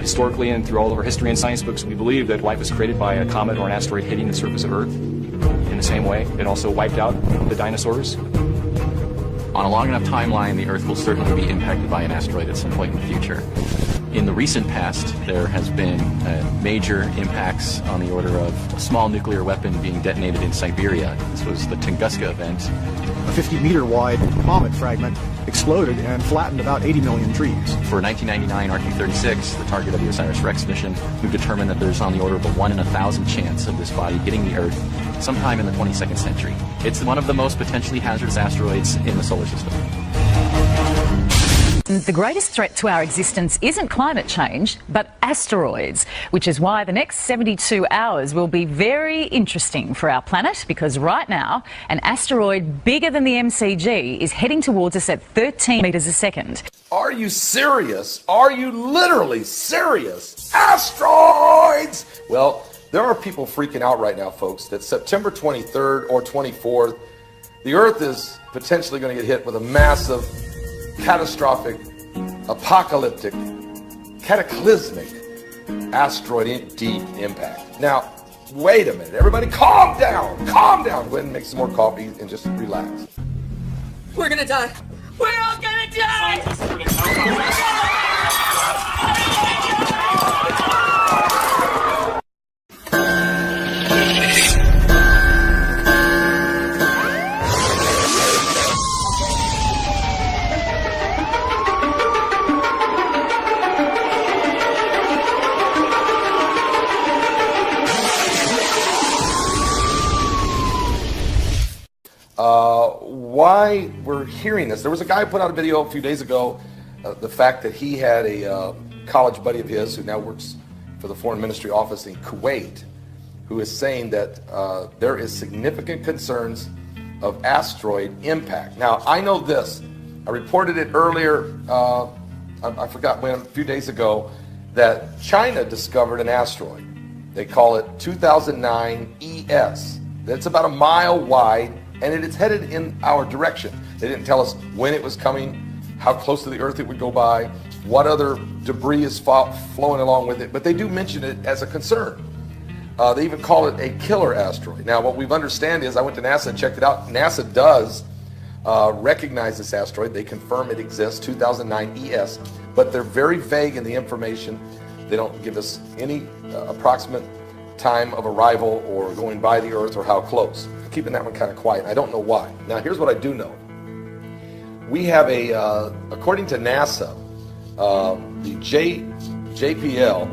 Historically and through all of our history and science books, we believe that life was created by a comet or an asteroid hitting the surface of Earth. In the same way, it also wiped out the dinosaurs. On a long enough timeline, the Earth will certainly be impacted by an asteroid at some point in the future. In the recent past, there has been major impacts on the order of a small nuclear weapon being detonated in Siberia. This was the Tunguska event. A 50-meter-wide comet fragment exploded and flattened about 80 million trees. For 1999 RQ-36, the target of the OSIRIS-REx mission, we've determined that there's on the order of a 1 in 1,000 chance of this body hitting the Earth sometime in the 22nd century. It's one of the most potentially hazardous asteroids in the solar system. The greatest threat to our existence isn't climate change, but asteroids, which is why the next 72 hours will be very interesting for our planet, because right now, an asteroid bigger than the MCG is heading towards us at 13 meters a second. Are you serious? Are you literally serious? Asteroids! Well, there are people freaking out right now, folks, that September 23rd or 24th, the Earth is potentially going to get hit with a massive, catastrophic, apocalyptic, cataclysmic asteroid deep impact. Now, wait a minute. Everybody calm down. Calm down. Go ahead and make some more coffee and just relax. We're gonna die. We're all gonna die! Why we're hearing this. There was a guy who put out a video a few days ago, the fact that he had a college buddy of his who now works for the Foreign Ministry office in Kuwait, who is saying that there is significant concerns of asteroid impact. Now, I know this. I reported it earlier, I forgot when, a few days ago, that China discovered an asteroid. They call it 2009 ES. It's about a mile wide, and it is headed in our direction. They didn't tell us when it was coming, how close to the Earth it would go by, what other debris is flowing along with it, but they do mention it as a concern. They even call it a killer asteroid. Now, what we've understand is, I went to NASA and checked it out. NASA does recognize this asteroid. They confirm it exists, 2009 ES, but they're very vague in the information. They don't give us any approximate time of arrival or going by the Earth or how close. Keeping that one kind of quiet. I don't know why. Now, here's what I do know. We have a, according to NASA, the JPL,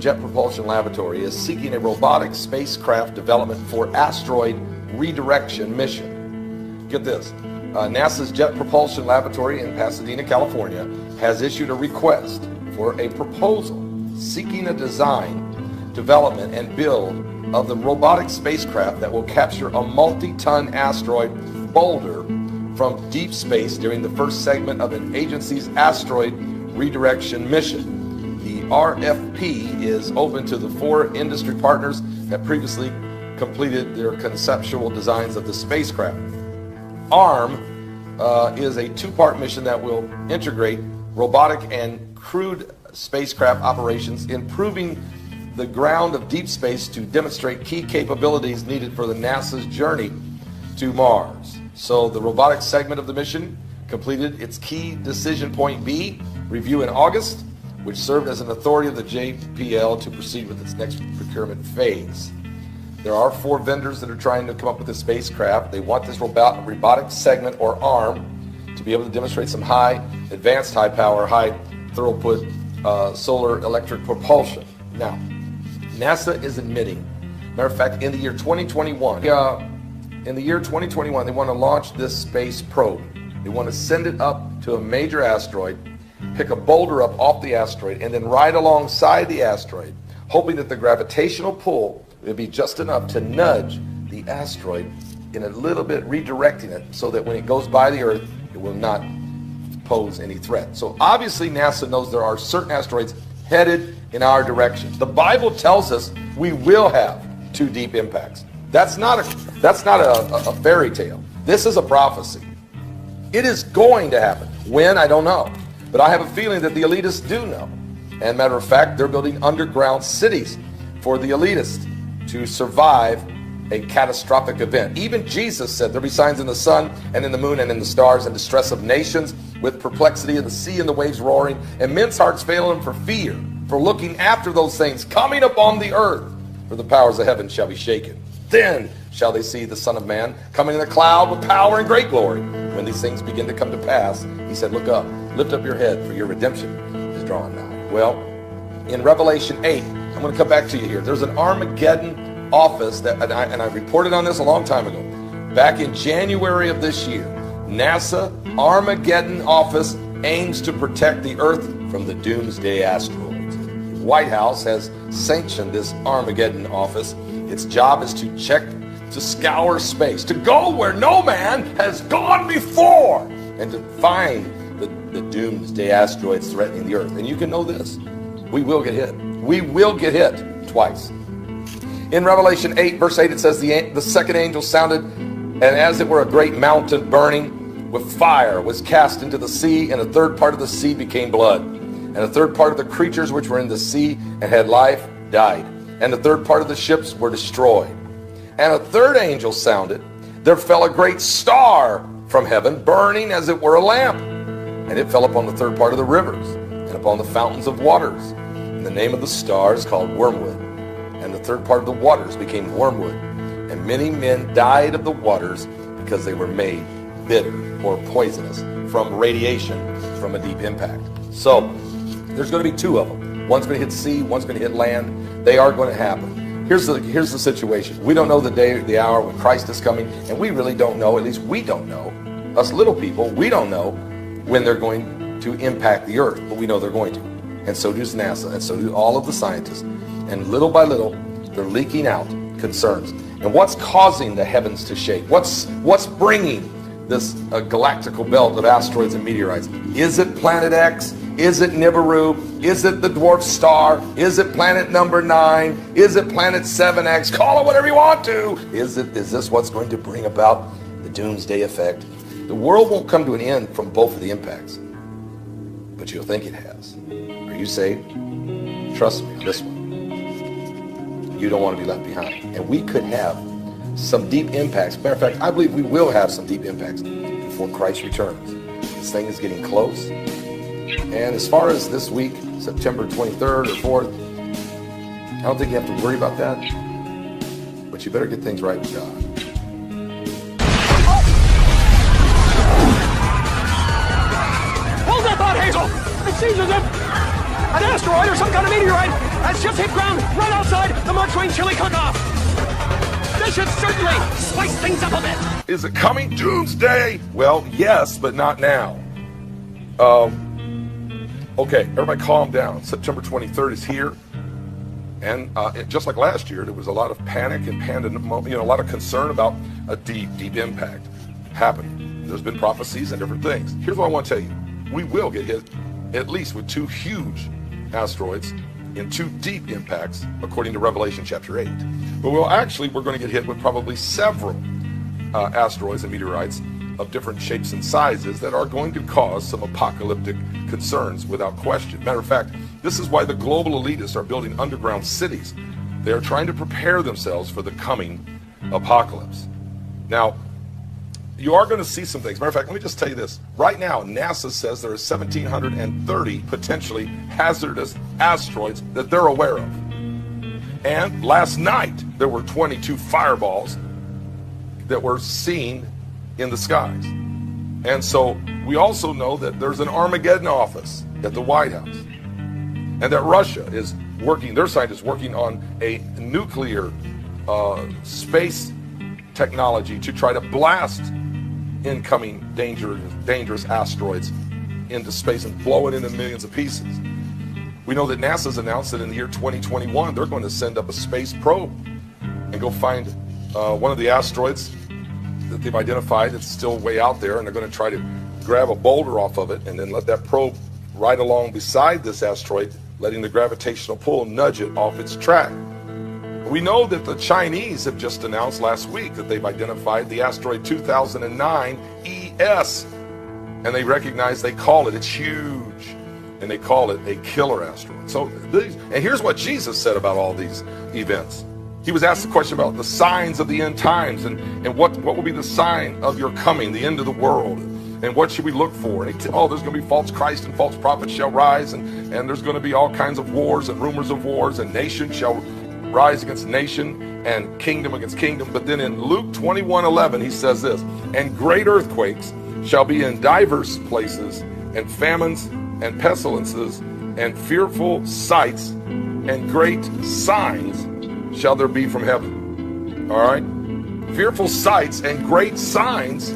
Jet Propulsion Laboratory, is seeking a robotic spacecraft development for asteroid redirection mission. Get this. NASA's Jet Propulsion Laboratory in Pasadena, California, has issued a request for a proposal seeking a design, development, and build of the robotic spacecraft that will capture a multi-ton asteroid boulder from deep space during the first segment of an agency's asteroid redirection mission. The RFP is open to the 4 industry partners that previously completed their conceptual designs of the spacecraft. ARM is a 2-part mission that will integrate robotic and crewed spacecraft operations, improving the ground of deep space to demonstrate key capabilities needed for the NASA's journey to Mars. So the robotics segment of the mission completed its key decision point B review in August, which served as an authority of the JPL to proceed with its next procurement phase. There are 4 vendors that are trying to come up with a spacecraft. They want this robotics segment, or ARM, to be able to demonstrate some advanced high power, high throughput solar electric propulsion. Now, NASA is admitting, matter of fact, in the year 2021, they want to launch this space probe. They want to send it up to a major asteroid, pick a boulder up off the asteroid, and then ride alongside the asteroid, hoping that the gravitational pull will be just enough to nudge the asteroid in a little bit, redirecting it so that when it goes by the Earth, it will not pose any threat. So obviously NASA knows there are certain asteroids headed in our direction. The Bible tells us we will have 2 deep impacts. That's not a fairy tale. This is a prophecy. It is going to happen. When, I don't know. But I have a feeling that the elitists do know. And matter of fact, they're building underground cities for the elitists to survive a catastrophic event. Even Jesus said there'll be signs in the sun and in the moon and in the stars, and distress of nations, with perplexity of the sea and the waves roaring, and men's hearts failing them for fear, for looking after those things coming upon the earth. For the powers of heaven shall be shaken. Then shall they see the Son of Man coming in a cloud with power and great glory. When these things begin to come to pass, he said, look up, lift up your head, for your redemption is drawing nigh. Well, in Revelation 8, I'm going to come back to you here. There's an Armageddon office, that, and I reported on this a long time ago. Back in January of this year, NASA Armageddon office aims to protect the Earth from the doomsday asteroids. The White House has sanctioned this Armageddon office. Its job is to check, to scour space, to go where no man has gone before, and to find the doomsday asteroids threatening the Earth. And you can know this, we will get hit. We will get hit twice. In Revelation 8, verse 8, it says, the second angel sounded, and as it were a great mountain burning with fire was cast into the sea, and a third part of the sea became blood. And a third part of the creatures which were in the sea and had life died. And the third part of the ships were destroyed. And a third angel sounded. There fell a great star from heaven, burning as it were a lamp. And it fell upon the third part of the rivers, and upon the fountains of waters. And the name of the star is called Wormwood. And the third part of the waters became wormwood. And many men died of the waters, because they were made bitter or poisonous from radiation from a deep impact. So there's going to be two of them. One's going to hit sea, one's going to hit land. They are going to happen. Here's the situation. We don't know the day, the hour when Christ is coming, and we really don't know, at least we don't know, us little people, we don't know when they're going to impact the earth, but we know they're going to. And so does NASA, and so do all of the scientists. And little by little, they're leaking out concerns. And what's causing the heavens to shake? What's bringing this galactical belt of asteroids and meteorites? Is it Planet X? Is it Nibiru? Is it the dwarf star? Is it planet number 9? Is it planet 7X? Call it whatever you want to. Is this what's going to bring about the doomsday effect? The world won't come to an end from both of the impacts, but you'll think it has. Are you saved? Trust me on this one. You don't want to be left behind. And we could have some deep impacts. Matter of fact, I believe we will have some deep impacts before Christ returns. This thing is getting close. And as far as this week, September 23rd or 4th, I don't think you have to worry about that. But you better get things right with God. Hold that thought, Hazel! It seems as if an asteroid or some kind of meteorite has just hit ground right outside the Mark Twain chili cook-off. This should certainly spice things up a bit. Is it coming? Doomsday? Well, yes, but not now. Okay, everybody calm down. September 23rd is here. And just like last year, there was a lot of panic and a lot of concern about a deep impact happening. There's been prophecies and different things. Here's what I want to tell you. We will get hit at least with 2 huge asteroids in 2 deep impacts, according to Revelation chapter 8. But we're going to get hit with probably several asteroids and meteorites of different shapes and sizes that are going to cause some apocalyptic concerns without question. Matter of fact, this is why the global elitists are building underground cities. They are trying to prepare themselves for the coming apocalypse. Now, you are going to see some things. Matter of fact, let me just tell you this. Right now, NASA says there are 1,730 potentially hazardous asteroids that they're aware of. And last night, there were 22 fireballs that were seen in the skies. And so we also know that there's an Armageddon office at the White House, and that Russia is working, their scientists working on a nuclear space technology to try to blast incoming dangerous asteroids into space and blow it into millions of pieces. We know that NASA's announced that in the year 2021 they're going to send up a space probe and go find one of the asteroids that they've identified that's still way out there, and they're going to try to grab a boulder off of it and then let that probe ride along beside this asteroid, letting the gravitational pull nudge it off its track. We know that the Chinese have just announced last week that they've identified the asteroid 2009 ES, and they recognize, they call it, it's huge. and they call it a killer asteroid. So, and here's what Jesus said about all these events. He was asked the question about the signs of the end times and what will be the sign of your coming, the end of the world, and what should we look for? And there's going to be false Christ and false prophets shall rise, and there's going to be all kinds of wars and rumors of wars, and nation shall rise against nation and kingdom against kingdom. But then in Luke 21:11, he says this, and great earthquakes shall be in diverse places, and famines and pestilences, and fearful sights and great signs shall there be from heaven. All right? Fearful sights and great signs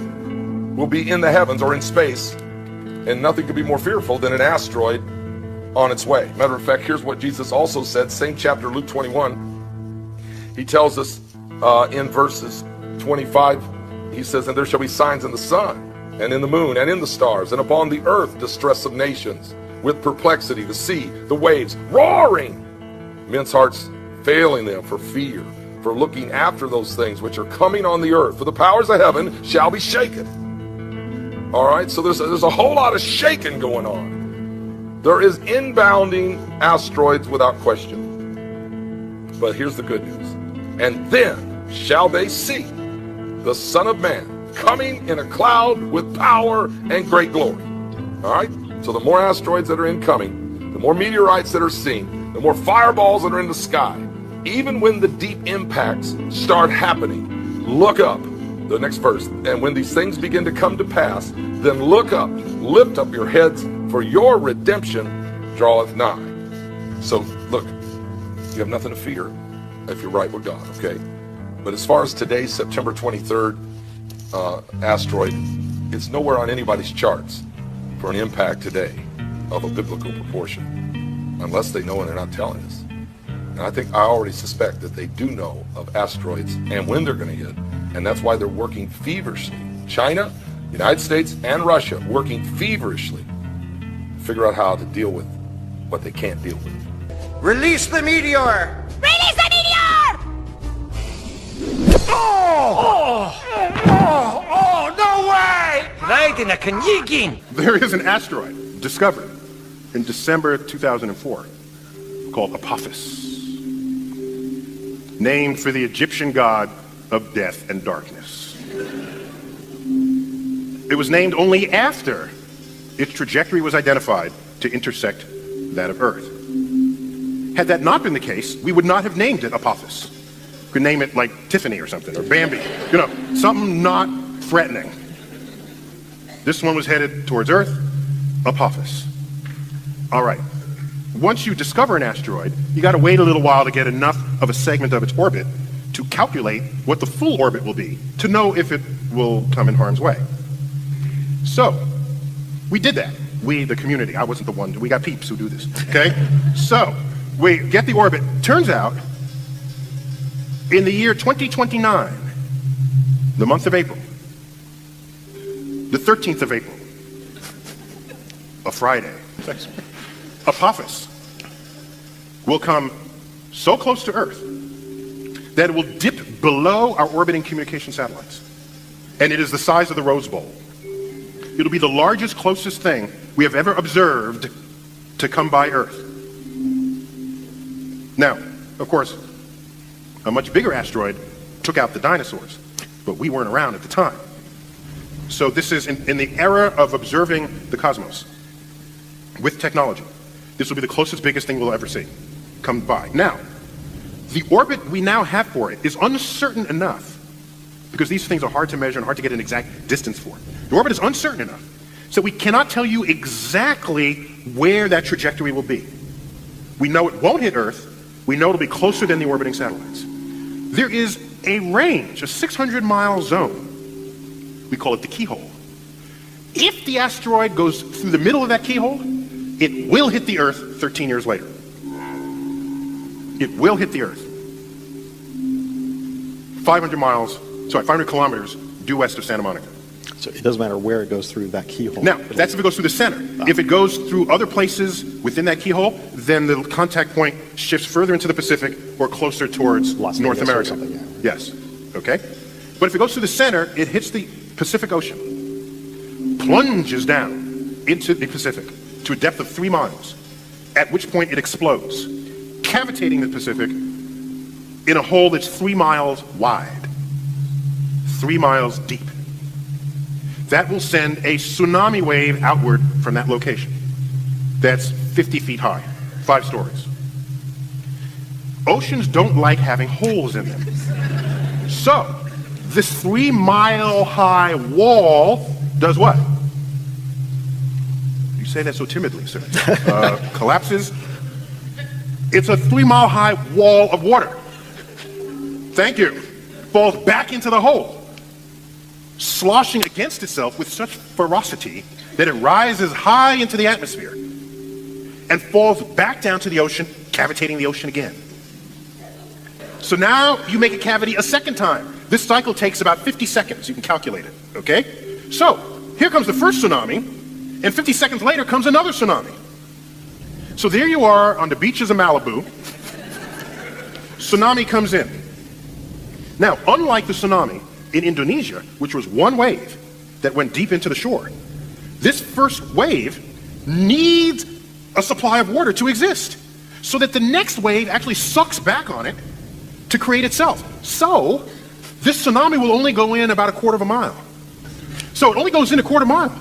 will be in the heavens or in space, and nothing could be more fearful than an asteroid on its way. Matter of fact, here's what Jesus also said, same chapter, Luke 21. He tells us in verses 25, he says, and there shall be signs in the sun, and in the moon, and in the stars, and upon the earth distress of nations, with perplexity, the sea, the waves, roaring, men's hearts failing them for fear, for looking after those things which are coming on the earth. For the powers of heaven shall be shaken. All right, so there's a whole lot of shaking going on. There is inbounding asteroids without question. But here's the good news. And then shall they see the Son of Man coming in a cloud with power and great glory. All right, so the more asteroids that are incoming, the more meteorites that are seen, the more fireballs that are in the sky, even when the deep impacts start happening, look up. The next verse. And when these things begin to come to pass, then look up, lift up your heads, for your redemption draweth nigh. So look, you have nothing to fear if you're right with God, okay? But as far as today's September 23rd asteroid, it's nowhere on anybody's charts for an impact today of a biblical proportion, unless they know and they're not telling us. And I already suspect that they do know of asteroids and when they're going to hit, and that's why they're working feverishly. China, United States, and Russia working feverishly to figure out how to deal with what they can't deal with. Release the meteor! Release the meteor! Oh, no way! Right in a Kanyigin! There is an asteroid discovered in December 2004 called Apophis, named for the Egyptian god of death and darkness. It was named only after its trajectory was identified to intersect that of Earth. Had that not been the case, we would not have named it Apophis. We could name it like Tiffany or something, or Bambi, something not threatening. This one was headed towards Earth, Apophis. All right. Once you discover an asteroid, you got to wait a little while to get enough of a segment of its orbit to calculate what the full orbit will be, to know if it will come in harm's way. So, we did that. We, the community. I wasn't the one. We got peeps who do this, okay? So, we get the orbit. Turns out, in the year 2029, the month of April, the 13th of April, a Friday, Apophis will come so close to Earth that it will dip below our orbiting communication satellites. And it is the size of the Rose Bowl. It'll be the largest, closest thing we have ever observed to come by Earth. Now, of course, a much bigger asteroid took out the dinosaurs, but we weren't around at the time. So this is in the era of observing the cosmos with technology. This will be the closest, biggest thing we'll ever see come by. Now, the orbit we now have for it is uncertain enough, because these things are hard to measure and hard to get an exact distance for. The orbit is uncertain enough, so we cannot tell you exactly where that trajectory will be. We know it won't hit Earth. We know it'll be closer than the orbiting satellites. There is a range, a 600-mile zone. We call it the keyhole. If the asteroid goes through the middle of that keyhole, it will hit the Earth 13 years later. It will hit the Earth. 500 kilometers due west of Santa Monica. So it doesn't matter where it goes through that keyhole. Now, that's if it goes through the center. If it goes through other places within that keyhole, then the contact point shifts further into the Pacific or closer towards North America. Yes. Okay? But if it goes through the center, it hits the Pacific Ocean, plunges down into the Pacific, to a depth of 3 miles, at which point it explodes, cavitating the Pacific in a hole that's 3 miles wide, 3 miles deep. That will send a tsunami wave outward from that location. That's 50 feet high, 5 stories. Oceans don't like having holes in them. So, this 3 mile high wall does what? You say that so timidly, sir. Collapses. It's a 3 mile high wall of water. Thank you. Falls back into the hole, sloshing against itself with such ferocity that it rises high into the atmosphere and falls back down to the ocean, cavitating the ocean again. So now you make a cavity a second time. This cycle takes about 50 seconds. You can calculate it, okay? So here comes the first tsunami, and 50 seconds later comes another tsunami. So there you are on the beaches of Malibu. Tsunami comes in. Now, unlike the tsunami in Indonesia, which was one wave that went deep into the shore, this first wave needs a supply of water to exist, so that the next wave actually sucks back on it to create itself. So, this tsunami will only go in about a quarter of a mile. So it only goes in a quarter mile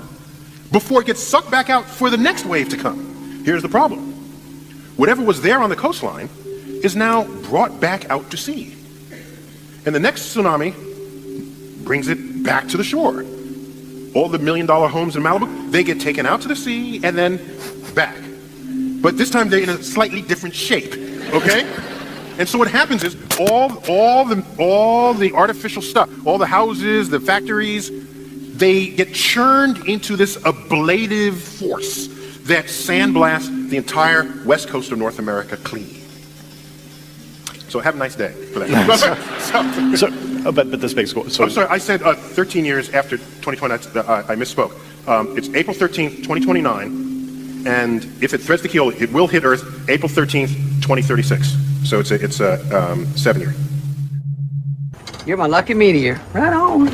before it gets sucked back out for the next wave to come. Here's the problem. Whatever was there on the coastline is now brought back out to sea. And the next tsunami brings it back to the shore. All the $1 million homes in Malibu, they get taken out to the sea and then back. But this time they're in a slightly different shape, okay? And so what happens is all the artificial stuff, all the houses, the factories, they get churned into this ablative force that sandblasts the entire west coast of North America clean. So have a nice day for that. But this makes so. I'm sorry, I said 13 years after 2020. I misspoke. It's April 13th, 2029, and if it threads the keel, it will hit Earth April 13th, 2036. So it's a 7 year. You're my lucky meteor. Right on.